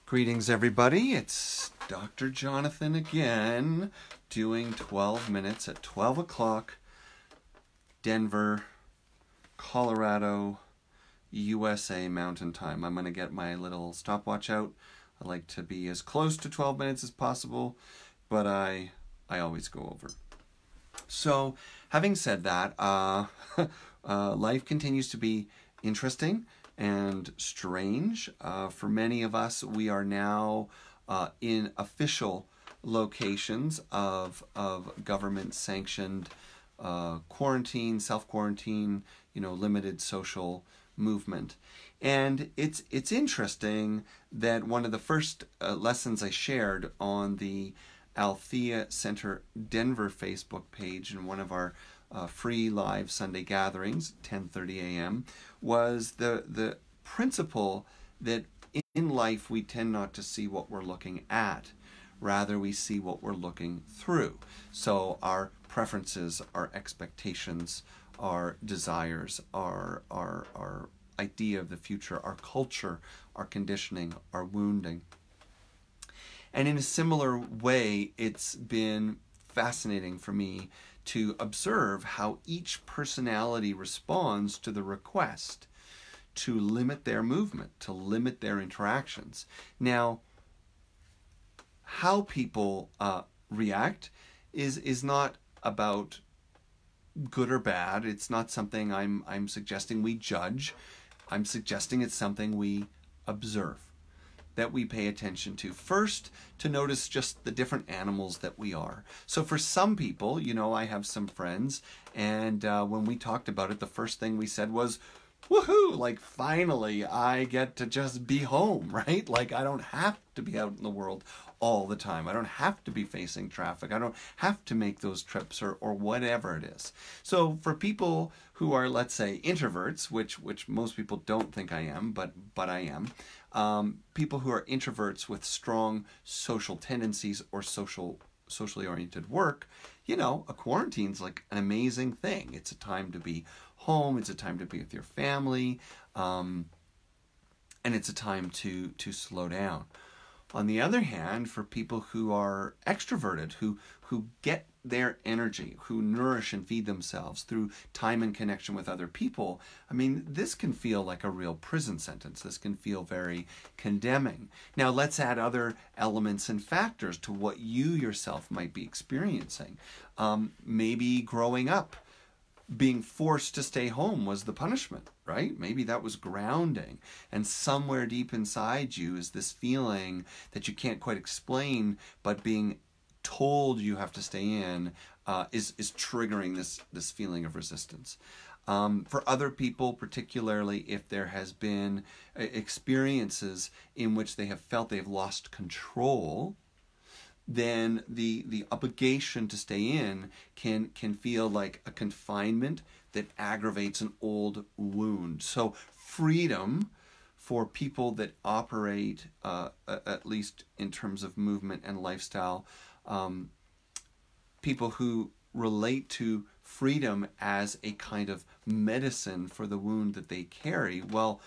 Greetings, everybody. It's Dr. Jonathan again, doing 12 minutes at 12 o'clock, Denver, Colorado, USA Mountain Time. I'm going to get my little stopwatch out. I like to be as close to 12 minutes as possible, but I always go over. So, having said that, life continues to be interesting and strange. For many of us, we are now in official locations of government-sanctioned quarantine, self-quarantine, limited social movement. And it's interesting that one of the first lessons I shared on the Althea Center Denver Facebook page in one of our free live Sunday gatherings, 10:30 a.m., was the principle that in life we tend not to see what we're looking at. Rather, we see what we're looking through. So our preferences, our expectations, our desires, our idea of the future, our culture, our conditioning, our wounding. And in a similar way, it's been fascinating for me to observe how each personality responds to the request to limit their movement, to limit their interactions. Now, how people react is not about good or bad. It's not something I'm suggesting we judge. I'm suggesting it's something we observe, that we pay attention to. First, to notice just the different animals that we are. So for some people, I have some friends, and when we talked about it, the first thing we said was, woohoo, like finally I get to just be home, right? Like I don't have to be out in the world all the time. I don't have to be facing traffic. I don't have to make those trips or whatever it is. So for people who are, let's say, introverts, which most people don't think I am, but I am, people who are introverts with strong social tendencies or socially oriented work, a quarantine's like an amazing thing. It's a time to be home. It's a time to be with your family. And it's a time to slow down. On the other hand, for people who are extroverted, who get their energy, who nourish and feed themselves through time and connection with other people, this can feel like a real prison sentence. This can feel very condemning. Now, let's add other elements and factors to what you yourself might be experiencing. Maybe growing up, being forced to stay home was the punishment, right? Maybe that was grounding. And somewhere deep inside you is this feeling that you can't quite explain, but being told you have to stay in is triggering this feeling of resistance. For other people, particularly if there has been experiences in which they have felt they've lost control, then the obligation to stay in can feel like a confinement that aggravates an old wound. So freedom for people that operate, at least in terms of movement and lifestyle, people who relate to freedom as a kind of medicine for the wound that they carry, well,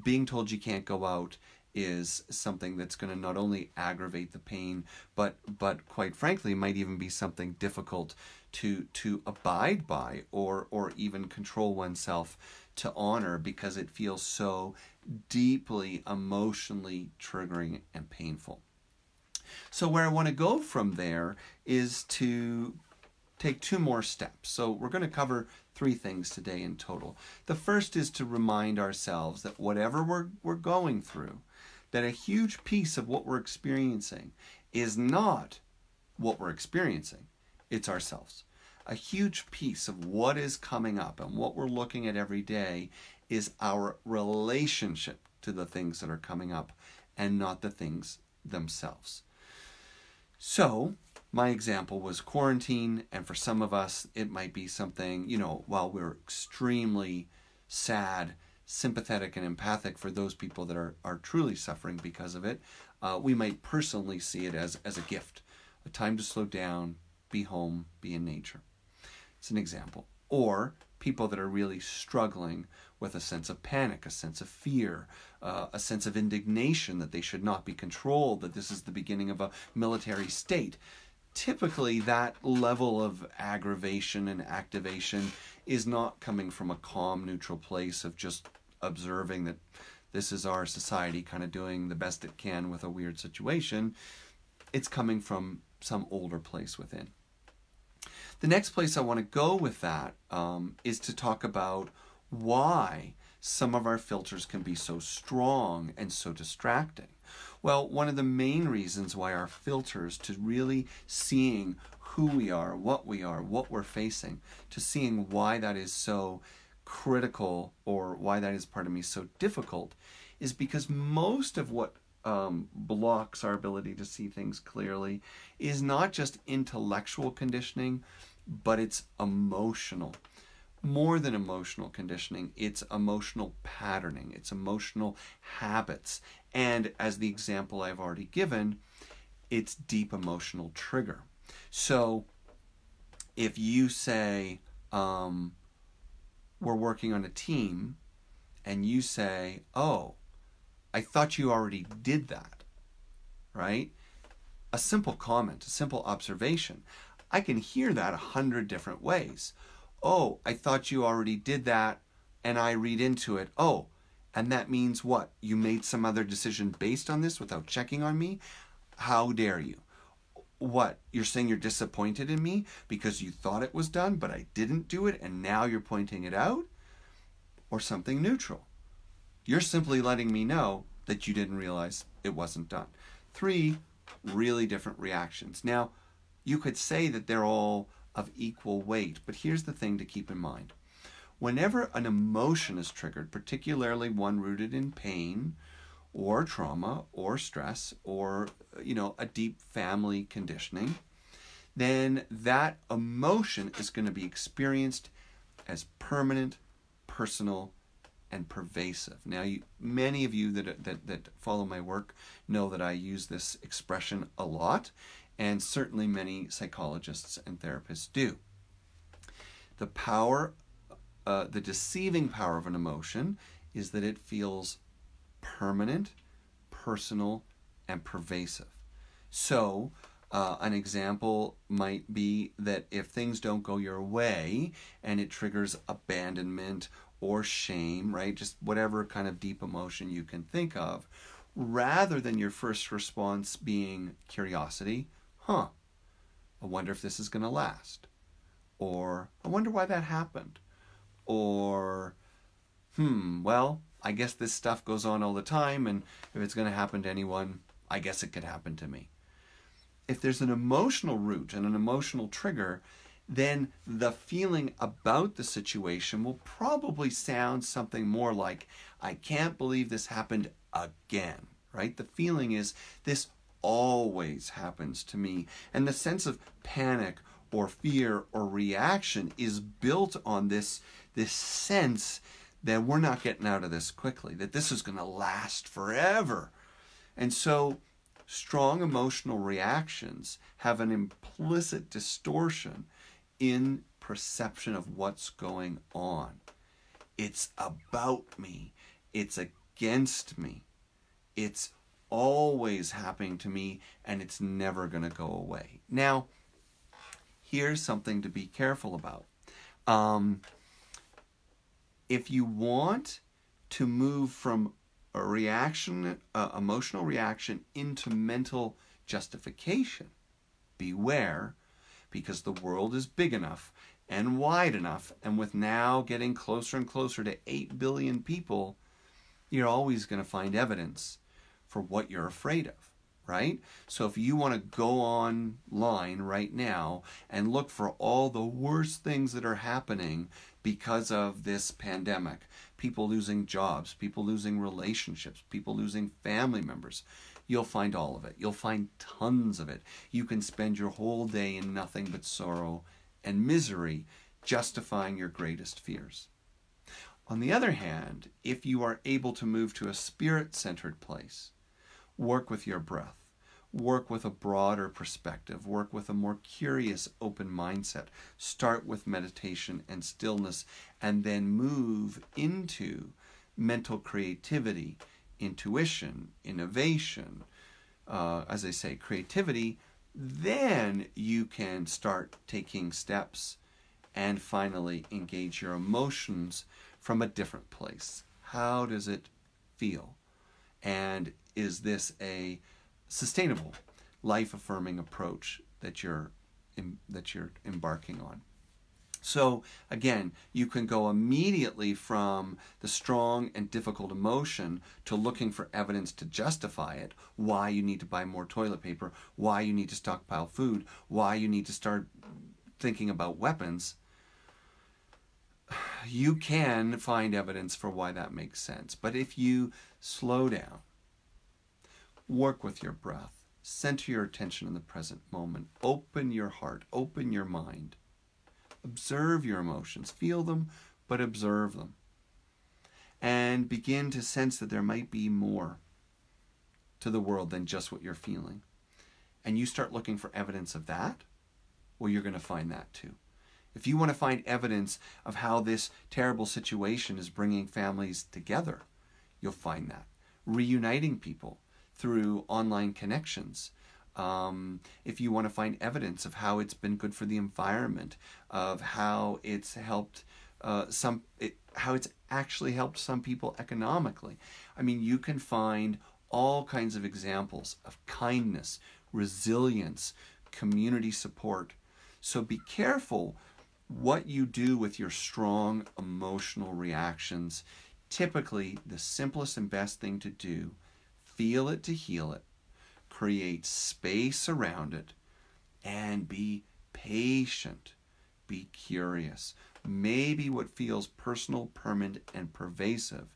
being told you can't go out is something that's going to not only aggravate the pain, but quite frankly might even be something difficult to abide by or even control oneself to honor, because it feels so deeply emotionally triggering and painful. So where I want to go from there is to take two more steps. So we're going to cover three things today in total. The first is to remind ourselves that whatever we're going through, that a huge piece of what we're experiencing is not what we're experiencing, it's ourselves. A huge piece of what is coming up and what we're looking at every day is our relationship to the things that are coming up and not the things themselves. So, my example was quarantine, and for some of us, it might be something, while we're extremely sad, sympathetic, and empathic for those people that are truly suffering because of it, we might personally see it as a gift, a time to slow down, be home, be in nature. It's an example. Or people that are really struggling with a sense of panic, a sense of fear, a sense of indignation that they should not be controlled, that this is the beginning of a military state. Typically, that level of aggravation and activation is not coming from a calm, neutral place of just observing that this is our society kind of doing the best it can with a weird situation. It's coming from some older place within. The next place I want to go with that is to talk about why some of our filters can be so strong and so distracting. Well, one of the main reasons why our filters to really seeing who we are, what we're facing, to seeing why that is so critical or why that is, pardon me, so difficult, is because most of what blocks our ability to see things clearly is not just intellectual conditioning, but it's emotional. More than emotional conditioning, it's emotional patterning, it's emotional habits. And as the example I've already given, it's deep emotional trigger. So if you say, we're working on a team, and you say, oh, I thought you already did that, right? A simple comment, a simple observation. I can hear that 100 different ways. Oh, I thought you already did that, and I read into it, oh, and that means what? You made some other decision based on this without checking on me? How dare you? What? You're saying you're disappointed in me because you thought it was done, but I didn't do it, and now you're pointing it out? Or something neutral. You're simply letting me know that you didn't realize it wasn't done. 3 really different reactions. Now, you could say that they're all of equal weight, but here's the thing to keep in mind. Whenever an emotion is triggered, particularly one rooted in pain or trauma or stress or, a deep family conditioning, then that emotion is going to be experienced as permanent, personal, and pervasive. Now, many of you that follow my work know that I use this expression a lot, and certainly many psychologists and therapists do. The power, the deceiving power of an emotion is that it feels permanent, personal, and pervasive. So, an example might be that if things don't go your way and it triggers abandonment or shame, right? Just whatever kind of deep emotion you can think of, rather than your first response being curiosity, I wonder if this is going to last. Or, I wonder why that happened. Or, well, I guess this stuff goes on all the time, and if it's going to happen to anyone, I guess it could happen to me. If there's an emotional root and an emotional trigger, then the feeling about the situation will probably sound something more like, I can't believe this happened again, right? The feeling is, this always happens to me. And the sense of panic or fear or reaction is built on this sense that we're not getting out of this quickly, that this is going to last forever. And so strong emotional reactions have an implicit distortion in perception of what's going on. It's about me. It's against me. It's always happening to me, and it's never going to go away. Now, here's something to be careful about. If you want to move from a reaction, emotional reaction, into mental justification, beware, because the world is big enough and wide enough, and with now getting closer and closer to 8 billion people, you're always going to find evidence for what you're afraid of, right? So if you want to go online right now and look for all the worst things that are happening because of this pandemic, people losing jobs, people losing relationships, people losing family members, you'll find all of it. You'll find tons of it. You can spend your whole day in nothing but sorrow and misery, justifying your greatest fears. On the other hand, if you are able to move to a spirit-centered place, work with your breath, work with a broader perspective, work with a more curious, open mindset. Start with meditation and stillness, and then move into mental creativity, intuition, innovation. As I say, creativity. Then you can start taking steps and finally engage your emotions from a different place. How does it feel? And is this a sustainable, life-affirming approach that you're embarking on? So again, you can go immediately from the strong and difficult emotion to looking for evidence to justify it, why you need to buy more toilet paper, why you need to stockpile food, why you need to start thinking about weapons. You can find evidence for why that makes sense. But if you slow down, work with your breath, center your attention in the present moment, open your heart, open your mind, observe your emotions, feel them, but observe them, and begin to sense that there might be more to the world than just what you're feeling. And you start looking for evidence of that, well, you're going to find that too. If you want to find evidence of how this terrible situation is bringing families together, you'll find that. Reuniting people through online connections. If you want to find evidence of how it's been good for the environment, of how it's helped how it's actually helped some people economically. I mean, you can find all kinds of examples of kindness, resilience, community support. So be careful what you do with your strong emotional reactions. Typically, the simplest and best thing to do, feel it to heal it, create space around it, and be patient. Be curious. Maybe what feels personal, permanent, and pervasive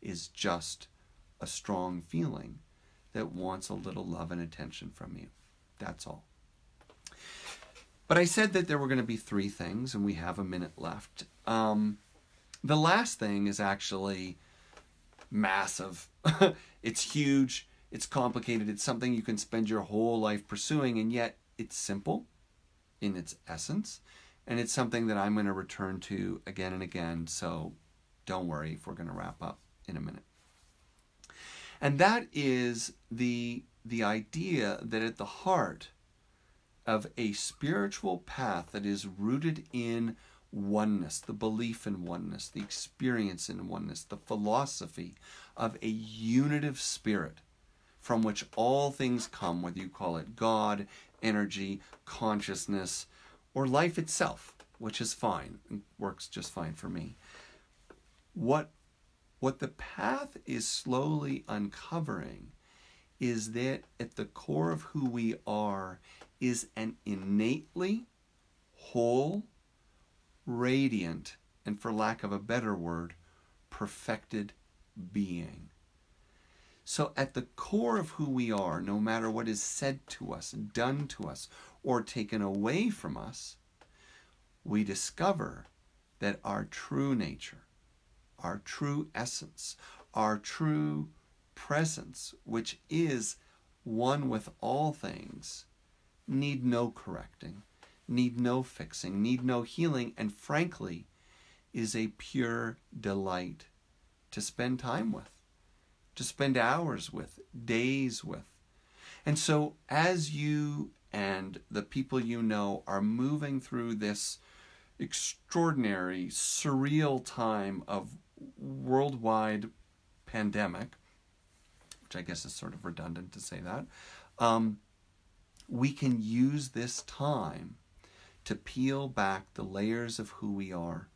is just a strong feeling that wants a little love and attention from you. That's all. But I said that there were going to be 3 things, and we have a minute left. The last thing is actually massive. It's huge. It's complicated. It's something you can spend your whole life pursuing, and yet it's simple in its essence. And it's something that I'm going to return to again and again, so don't worry if we're going to wrap up in a minute. And that is the idea that at the heart of a spiritual path that is rooted in oneness, the belief in oneness, the experience in oneness, the philosophy of a unitive spirit from which all things come, whether you call it God, energy, consciousness, or life itself, which is fine, and works just fine for me. What the path is slowly uncovering is that at the core of who we are is an innately whole, radiant, and for lack of a better word, perfected being. So at the core of who we are, no matter what is said to us, done to us, or taken away from us, we discover that our true nature, our true essence, our true presence, which is one with all things, need no correcting, need no fixing, need no healing, and frankly, is a pure delight to spend time with, to spend hours with, days with. And so as you and the people you know are moving through this extraordinary, surreal time of worldwide pandemic, which I guess is sort of redundant to say that, we can use this time to peel back the layers of who we are.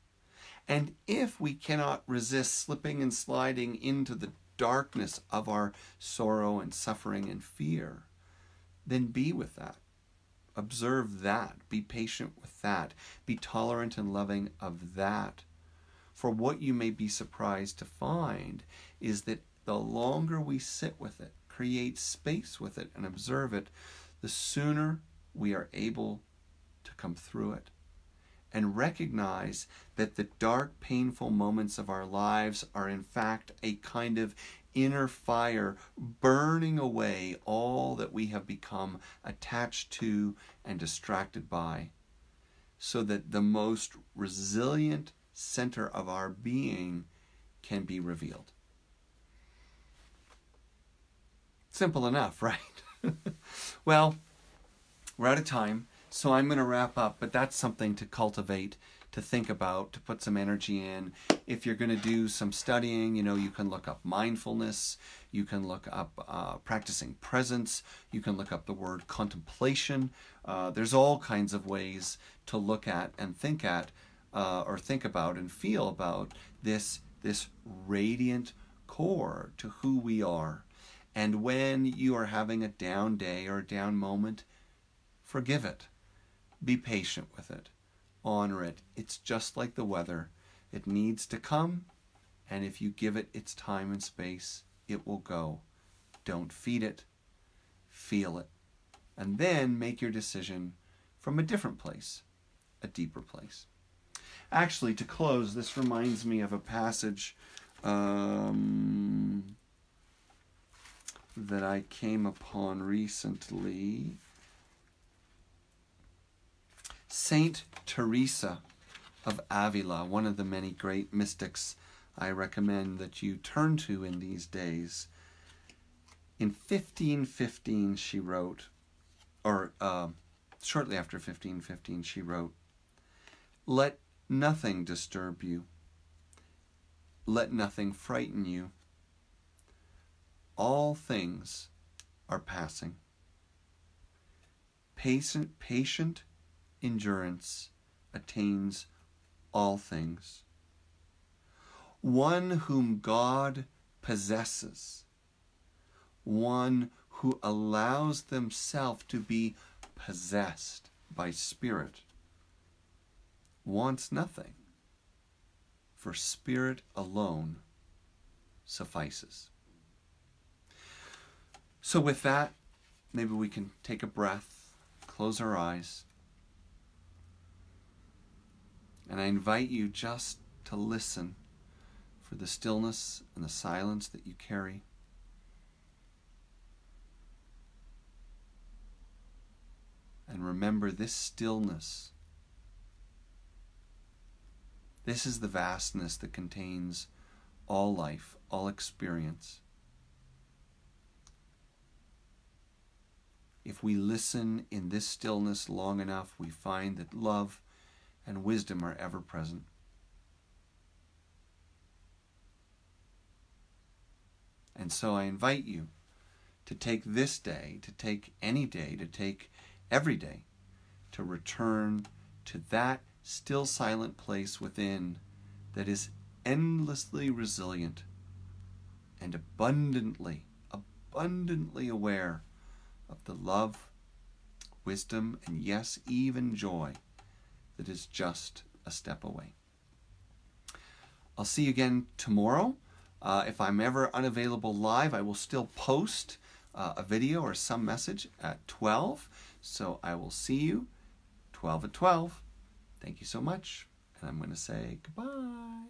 And if we cannot resist slipping and sliding into the darkness of our sorrow and suffering and fear, then be with that. Observe that. Be patient with that. Be tolerant and loving of that. For what you may be surprised to find is that the longer we sit with it, create space with it, and observe it, the sooner we are able to come through it and recognize that the dark, painful moments of our lives are in fact a kind of inner fire, burning away all that we have become attached to and distracted by, so that the most resilient center of our being can be revealed. Simple enough, right? Well, we're out of time, so I'm going to wrap up, but that's something to cultivate, to think about, to put some energy in. If you're going to do some studying, you can look up mindfulness, you can look up practicing presence, you can look up the word contemplation. There's all kinds of ways to look at and think at, or think about and feel about this radiant core to who we are. And when you are having a down day or a down moment, forgive it. Be patient with it. Honor it. It's just like the weather. It needs to come, and if you give it its time and space, it will go. Don't feed it. Feel it. And then make your decision from a different place, a deeper place. Actually, to close, this reminds me of a passage that I came upon recently. Saint Teresa of Avila, one of the many great mystics I recommend that you turn to in these days. In 1515 she wrote, or shortly after 1515 she wrote, "Let nothing disturb you. Let nothing frighten you. All things are passing. Patient endurance attains all things. One whom God possesses, one who allows themselves to be possessed by spirit, wants nothing, for spirit alone suffices." So with that, maybe we can take a breath, close our eyes, and I invite you just to listen for the stillness and the silence that you carry. And remember, this stillness, this is the vastness that contains all life, all experience. If we listen in this stillness long enough, we find that love and wisdom are ever present. And so I invite you to take this day, to take any day, to take every day, to return to that still silent place within that is endlessly resilient and abundantly aware of the love, wisdom, and yes, even joy that is just a step away. I'll see you again tomorrow. If I'm ever unavailable live, I will still post a video or some message at 12. So I will see you 12 at 12. Thank you so much. And I'm going to say goodbye.